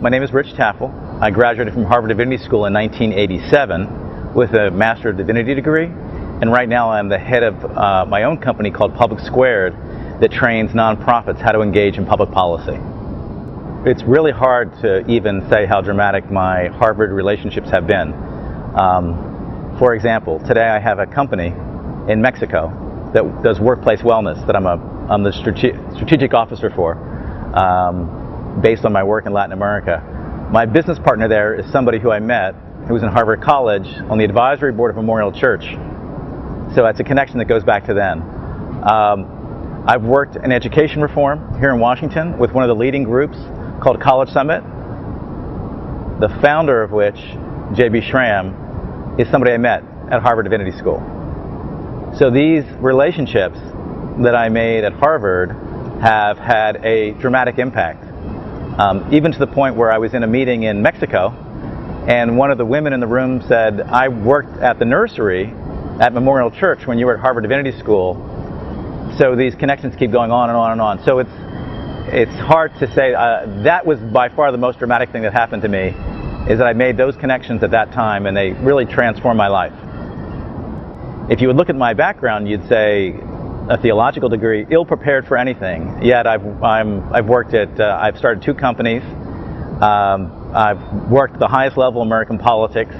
my name is Rich Tafel. I graduated from Harvard Divinity School in 1987 with a Master of Divinity degree, and right now I'm the head of my own company called Public Squared that trains nonprofits how to engage in public policy. It's really hard to even say how dramatic my Harvard relationships have been. For example, today I have a company in Mexico that does workplace wellness that I'm the strategic officer for, based on my work in Latin America. My business partner there is somebody who I met who was in Harvard College on the advisory board of Memorial Church. So that's a connection that goes back to then. I've worked in education reform here in Washington with one of the leading groups called College Summit, the founder of which, J.B. Schramm, is somebody I met at Harvard Divinity School. So these relationships that I made at Harvard have had a dramatic impact, even to the point where I was in a meeting in Mexico and one of the women in the room said, "I worked at the nursery at Memorial Church when you were at Harvard Divinity School." So these connections keep going on and on and on. So it's hard to say. That was by far the most dramatic thing that happened to me, is that I made those connections at that time, and they really transformed my life. If you would look at my background, you'd say a theological degree, ill-prepared for anything. Yet I've worked at, I've started 2 companies. I've worked at the highest level of American politics.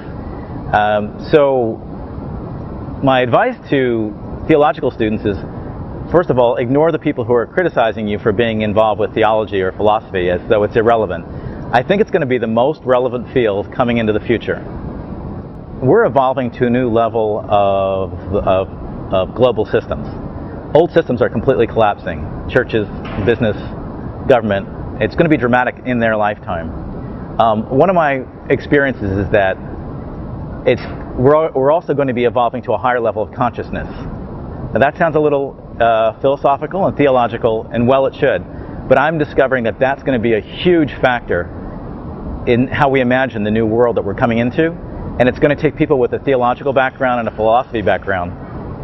So my advice to theological students is, first of all, ignore the people who are criticizing you for being involved with theology or philosophy as though it's irrelevant. I think it's going to be the most relevant field coming into the future. We're evolving to a new level of global systems. Old systems are completely collapsing. Churches, business, government. It's going to be dramatic in their lifetime. One of my experiences is that we're also going to be evolving to a higher level of consciousness. Now that sounds a little philosophical and theological, and well it should, but I'm discovering that that's going to be a huge factor in how we imagine the new world that we're coming into, and it's going to take people with a theological background and a philosophy background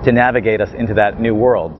to navigate us into that new world.